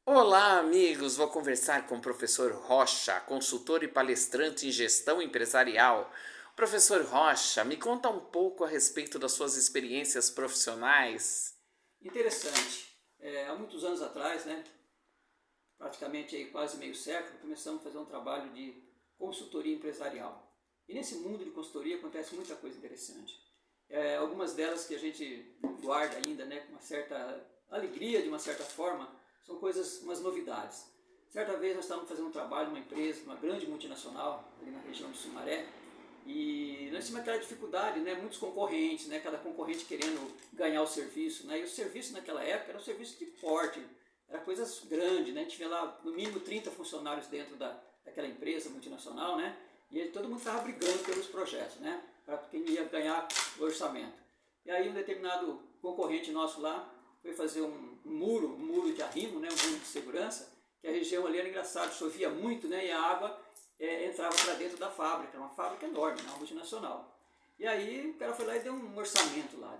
Olá, amigos! Vou conversar com o professor Rocha, consultor e palestrante em gestão empresarial. Professor Rocha, me conta um pouco a respeito das suas experiências profissionais. Interessante. Há muitos anos atrás, né, praticamente aí quase meio século, começamos a fazer um trabalho de consultoria empresarial. E nesse mundo de consultoria acontece muita coisa interessante. Algumas delas que a gente guarda ainda, né, com uma certa alegria, de uma certa forma, são coisas, umas novidades. Certa vez nós estávamos fazendo um trabalho numa empresa, uma grande multinacional, ali na região de Sumaré, e nós tínhamos aquela dificuldade, né? Muitos concorrentes, né? Cada concorrente querendo ganhar o serviço, né? E o serviço naquela época era um serviço de porte, era coisas grandes, né? Tinha lá no mínimo 30 funcionários dentro daquela empresa multinacional, né? E aí todo mundo estava brigando pelos projetos, né? Para quem ia ganhar o orçamento. E aí um determinado concorrente nosso lá foi fazer um muro de arrimo, né? Um muro de segurança, que a região ali era engraçado, chovia muito, né? E a água entrava para dentro da fábrica, era uma fábrica enorme, uma multinacional. E aí o cara foi lá e deu um orçamento lá,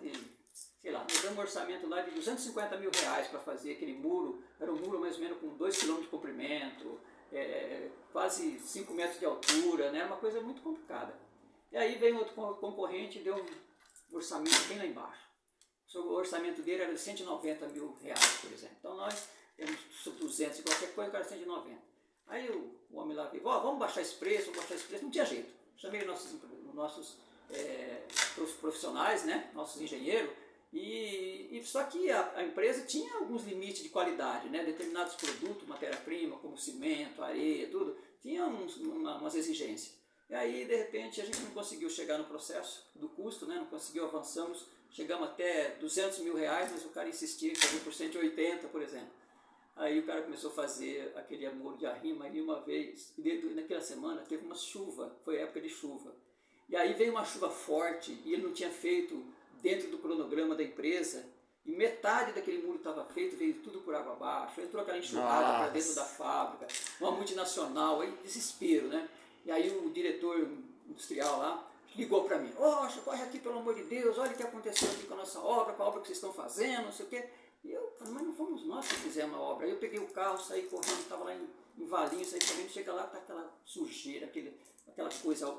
sei lá, deu um orçamento lá de 250 mil reais para fazer aquele muro, era um muro mais ou menos com 2 km de comprimento, quase 5 metros de altura, né? Era uma coisa muito complicada. E aí veio outro concorrente e deu um orçamento bem lá embaixo. O orçamento dele era de 190 mil reais, por exemplo. Então nós temos 200 e qualquer coisa, o cara 190. Aí o homem lá veio, vamos baixar esse preço, não tinha jeito. Chamei nossos profissionais, né, nossos engenheiros, e só que a empresa tinha alguns limites de qualidade, né, determinados produtos, matéria-prima, como cimento, areia, tudo, tinha umas exigências. E aí, de repente, a gente não conseguiu chegar no processo do custo, né, não conseguiu, avançamos, chegamos até 200 mil reais, mas o cara insistia em fazer por 180, por exemplo. Aí o cara começou a fazer aquele amor de arrima e uma vez, e naquela semana teve uma chuva, foi época de chuva. E aí veio uma chuva forte e ele não tinha feito dentro do cronograma da empresa, e metade daquele muro estava feito, veio tudo por água abaixo, entrou aquela enxurrada para dentro da fábrica, uma multinacional, aí desespero, né? E aí o diretor industrial lá ligou para mim, Rocha, corre aqui pelo amor de Deus, olha o que aconteceu aqui com a nossa obra, com a obra que vocês estão fazendo, não sei o quê. E eu falei, mas não fomos nós que fizemos a obra. Aí eu peguei o carro, saí correndo, estava lá em Valinhos, saí correndo, chega lá, tá aquela sujeira, aquela coisa,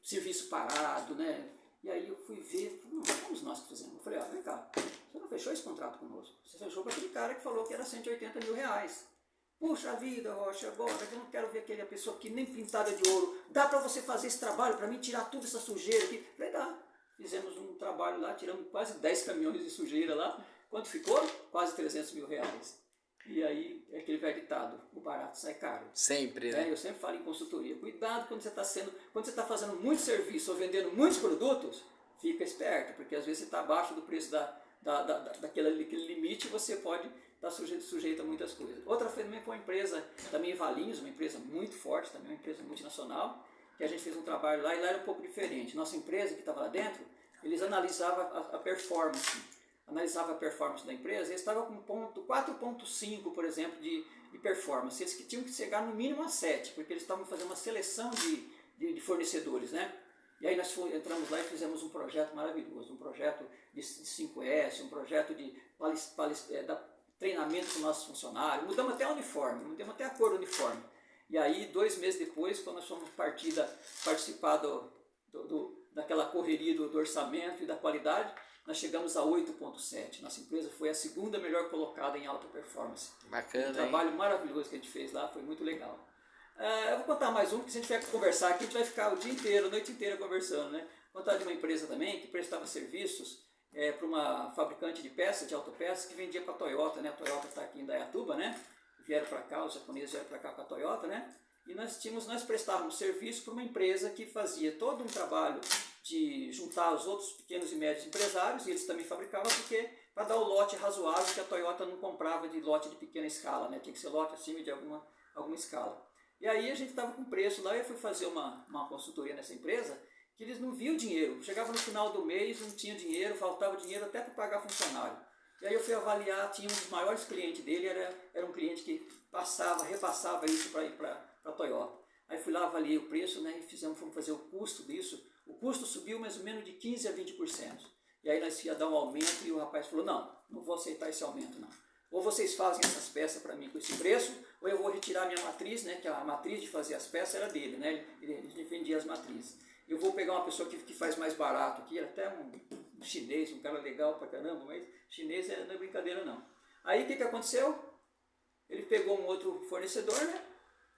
serviço parado, né? E aí eu fui ver, não fomos nós que fizemos. Eu falei, vem cá, você não fechou esse contrato conosco, você fechou com aquele cara que falou que era 180 mil reais. Puxa vida, Rocha, agora eu não quero ver aquela pessoa que nem pintada de ouro. Dá para você fazer esse trabalho para mim, tirar toda essa sujeira aqui? Eu falei, dá. Fizemos um trabalho lá, tiramos quase 10 caminhões de sujeira lá. Quanto ficou? Quase 300 mil reais. E aí é aquele velho ditado, o barato sai caro. Sempre, né? Eu sempre falo em consultoria, cuidado quando você está fazendo muito serviço ou vendendo muitos produtos, fica esperto, porque às vezes você está abaixo do preço daquele limite e você pode estar sujeito a muitas coisas. Outra também foi uma empresa, também em Valinhos, uma empresa muito forte, também uma empresa multinacional, que a gente fez um trabalho lá e lá era um pouco diferente. Nossa empresa que estava lá dentro, eles analisavam a performance. Analisava a performance da empresa, eles estavam com 4.5, por exemplo, de performance. Eles que tinham que chegar no mínimo a 7, porque eles estavam fazendo uma seleção de fornecedores, né? E aí nós entramos lá e fizemos um projeto maravilhoso, um projeto de 5S, um projeto de treinamento para os nossos funcionários, mudamos até o uniforme, mudamos até a cor do uniforme. E aí, 2 meses depois, quando nós fomos participar daquela correria do orçamento e da qualidade, nós chegamos a 8.7. Nossa empresa foi a segunda melhor colocada em alta performance. Bacana, um trabalho maravilhoso que a gente fez lá, foi muito legal. Eu vou contar mais um, que se a gente tiver que conversar aqui, a gente vai ficar o dia inteiro, a noite inteira conversando, né? Vou contar de uma empresa também que prestava serviços para uma fabricante de peças, de autopeças, que vendia para a Toyota, né? A Toyota está aqui em Indaiatuba, né? Vieram para cá, os japoneses vieram para cá com a Toyota, né? E nós prestávamos serviço para uma empresa que fazia todo um trabalho de juntar os outros pequenos e médios empresários, e eles também fabricavam, porque para dar o lote razoável, que a Toyota não comprava de lote de pequena escala, né? Tinha que ser lote acima de alguma escala. E aí a gente estava com preço lá, eu fui fazer uma consultoria nessa empresa, que eles não viam dinheiro. Chegava no final do mês, não tinha dinheiro, faltava dinheiro até para pagar funcionário. E aí eu fui avaliar, tinha um dos maiores clientes dele, era um cliente que repassava isso para ir para a Toyota. Aí fui lá, avaliei o preço, né, e fomos fazer o custo disso. O custo subiu mais ou menos de 15% a 20%. E aí nós ia dar um aumento e o rapaz falou, não vou aceitar esse aumento não. Ou vocês fazem essas peças para mim com esse preço, ou eu vou retirar minha matriz, né, que a matriz de fazer as peças era dele, né, ele vendia as matrizes. Eu vou pegar uma pessoa que faz mais barato aqui, até um chinês, um cara legal pra caramba, mas chinês não é brincadeira não. Aí o que aconteceu? Ele pegou um outro fornecedor, né,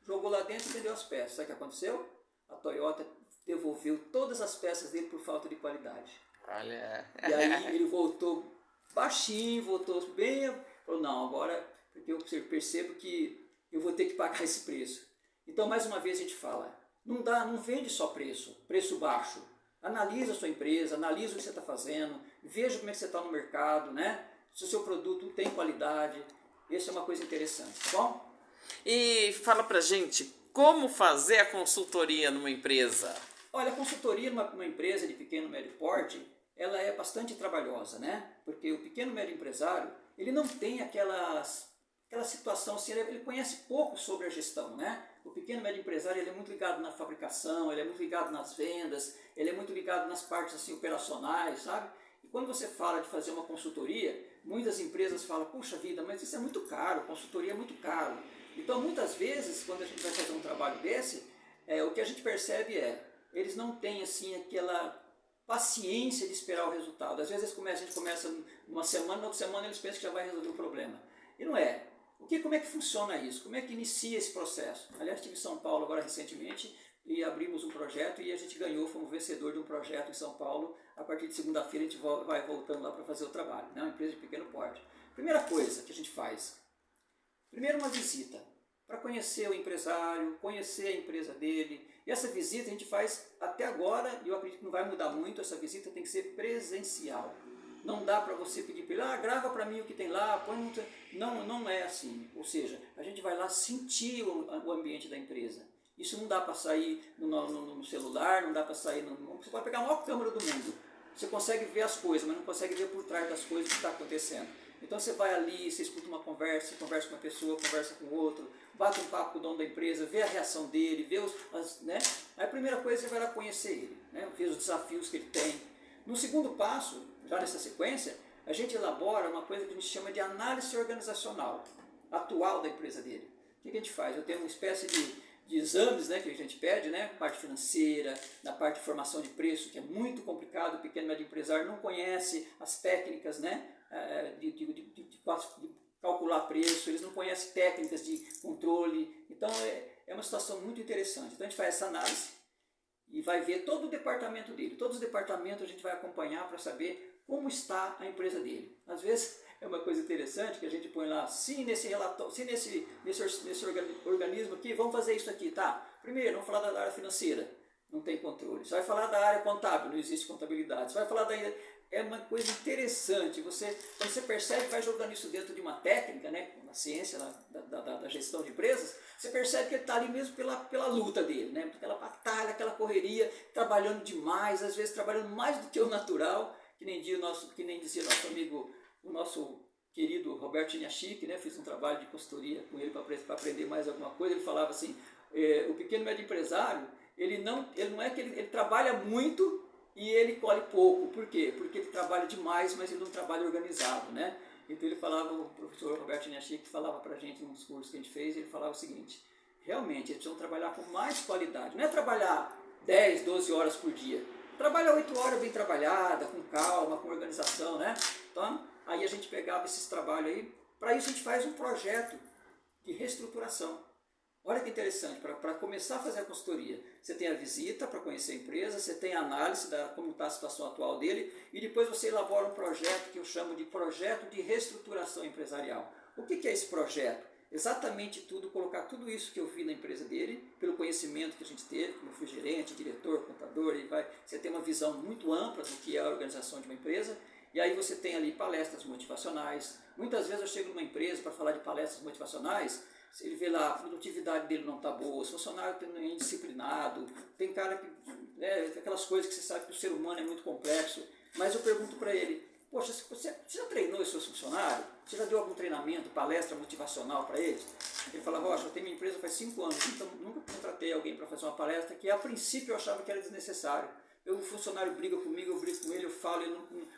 jogou lá dentro e vendeu as peças. Sabe o que aconteceu? A Toyota devolveu todas as peças dele por falta de qualidade. Olha. E aí ele voltou baixinho, voltou bem, falou, não, agora porque eu percebo que eu vou ter que pagar esse preço. Então, mais uma vez a gente fala, não vende só preço baixo. Analisa a sua empresa, analisa o que você está fazendo, veja como é que você está no mercado, né? Se o seu produto tem qualidade, isso é uma coisa interessante, tá bom? E fala pra gente, como fazer a consultoria numa empresa? Olha, a consultoria numa empresa de pequeno e médio porte, ela é bastante trabalhosa, né? Porque o pequeno e médio empresário, ele não tem aquela situação assim, ele conhece pouco sobre a gestão, né? O pequeno e médio empresário, ele é muito ligado na fabricação, ele é muito ligado nas vendas, ele é muito ligado nas partes assim, operacionais, sabe? E quando você fala de fazer uma consultoria, muitas empresas falam, puxa vida, mas isso é muito caro, consultoria é muito caro. Então, muitas vezes, quando a gente vai fazer um trabalho desse, o que a gente percebe eles não têm assim aquela paciência de esperar o resultado. Às vezes a gente começa numa semana, na outra semana eles pensam que já vai resolver o problema. E não é. Como é que funciona isso? Como é que inicia esse processo? Aliás, estive em São Paulo agora recentemente e abrimos um projeto e a gente ganhou, fomos vencedor de um projeto em São Paulo. A partir de segunda-feira a gente vai voltando lá para fazer o trabalho, né? Uma empresa de pequeno porte. Primeira coisa que a gente faz, primeiro uma visita, para conhecer o empresário, conhecer a empresa dele. E essa visita a gente faz até agora, e eu acredito que não vai mudar muito, essa visita tem que ser presencial. Não dá para você pedir para ele, grava para mim o que tem lá, põe não é assim. Ou seja, a gente vai lá sentir o ambiente da empresa. Isso não dá para sair no celular, não dá para sair você pode pegar a maior câmera do mundo. Você consegue ver as coisas, mas não consegue ver por trás das coisas o que está acontecendo. Então você vai ali, você escuta uma conversa com uma pessoa, conversa com outro, bate um papo com o dono da empresa, vê a reação dele, vê né? Aí a primeira coisa você vai lá conhecer ele, né? Ver os desafios que ele tem. No segundo passo, já nessa sequência, a gente elabora uma coisa que a gente chama de análise organizacional atual da empresa dele. O que a gente faz? Eu tenho uma espécie de exames, né, que a gente pede, né, parte financeira, na parte de formação de preço, que é muito complicado, o pequeno e médio empresário não conhece as técnicas, né, de calcular preço, eles não conhecem técnicas de controle, então é uma situação muito interessante. Então a gente faz essa análise e vai ver todo o departamento dele, todos os departamentos a gente vai acompanhar para saber como está a empresa dele. Às vezes é uma coisa interessante que a gente põe lá, sim, nesse relatório, sim, nesse organismo aqui, vamos fazer isso aqui, tá? Primeiro, vamos falar da área financeira, não tem controle. Você vai falar da área contábil, não existe contabilidade. Você vai falar é uma coisa interessante, quando você percebe, vai jogando isso dentro de uma técnica, né, na ciência da gestão de empresas, você percebe que ele está ali mesmo pela luta dele, né, aquela batalha, aquela correria, trabalhando demais, às vezes trabalhando mais do que o natural, que nem dizia nosso amigo, o nosso querido Roberto Inhachique, né, fiz um trabalho de consultoria com ele para aprender mais alguma coisa, ele falava assim, o pequeno e médio empresário, ele não é que ele trabalha muito e ele colhe pouco. Por quê? Porque ele trabalha demais, mas ele não trabalha organizado, né? Então ele falava, o professor Roberto Inhachique falava para a gente nos cursos que a gente fez, ele falava o seguinte, realmente eles precisam trabalhar com mais qualidade, não é trabalhar 10, 12 horas por dia, trabalha 8 horas bem trabalhada, com calma, com organização, né? Então, aí a gente pegava esses trabalhos aí, para isso a gente faz um projeto de reestruturação. Olha que interessante, para começar a fazer a consultoria, você tem a visita para conhecer a empresa, você tem a análise de como está a situação atual dele e depois você elabora um projeto que eu chamo de projeto de reestruturação empresarial. O que é esse projeto? Exatamente colocar tudo isso que eu vi na empresa dele, pelo conhecimento que a gente teve, como eu fui gerente, diretor, contador, você tem uma visão muito ampla do que é a organização de uma empresa. E aí você tem ali palestras motivacionais. Muitas vezes eu chego numa empresa para falar de palestras motivacionais, ele vê lá, a produtividade dele não está boa, os funcionários estão indisciplinados, tem cara que, aquelas coisas que você sabe que o ser humano é muito complexo, mas eu pergunto para ele, poxa, você já treinou os seus funcionários? Você já deu algum treinamento, palestra motivacional para eles? Ele fala, Rocha, eu tenho minha empresa faz 5 anos, então nunca contratei alguém para fazer uma palestra que a princípio eu achava que era desnecessário. o funcionário briga comigo, eu brigo com ele, eu falo, ele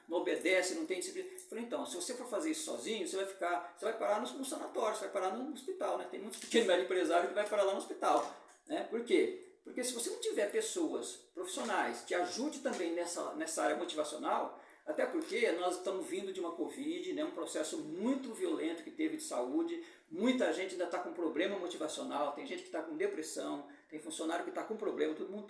não obedece, não tem disciplina. Eu falei, então, se você for fazer isso sozinho, você vai parar no sanatório, você vai parar no hospital, né? Tem muitos pequenos médio empresários que vai parar lá no hospital, né? Por quê? Porque se você não tiver pessoas profissionais que ajudem também nessa área motivacional, até porque nós estamos vindo de uma Covid, né, um processo muito violento que teve de saúde, muita gente ainda está com problema motivacional, tem gente que está com depressão, tem funcionário que está com problema, todo mundo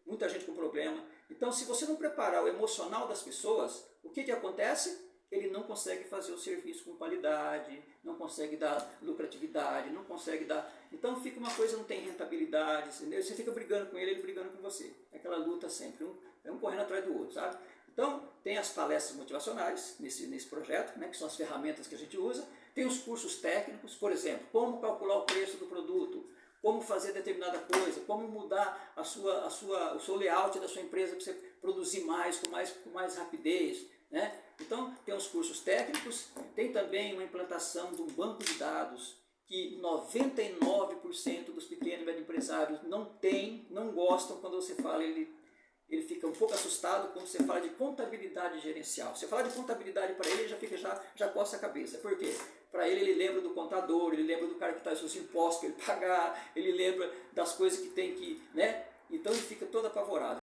muita gente com problema. Então, se você não preparar o emocional das pessoas, o que acontece? Ele não consegue fazer o serviço com qualidade, não consegue dar lucratividade, não consegue dar... Então fica uma coisa, não tem rentabilidade, entendeu? Você fica brigando com ele brigando com você. É aquela luta sempre, um correndo atrás do outro, sabe? Então, tem as palestras motivacionais nesse projeto, né, que são as ferramentas que a gente usa. Tem os cursos técnicos, por exemplo, como calcular o preço do produto, como fazer determinada coisa, como mudar o seu layout da sua empresa para você produzir mais, com mais rapidez, né? Então, tem os cursos técnicos, tem também uma implantação de um banco de dados que 99% dos pequenos e médios empresários não gostam quando você fala, ele fica um pouco assustado quando você fala de contabilidade gerencial. Você fala de contabilidade para ele, ele já coça a cabeça. Por quê? Para ele lembra do contador, ele lembra do cara que traz os impostos que ele pagar, ele lembra das coisas que tem que, né? Então ele fica todo apavorado.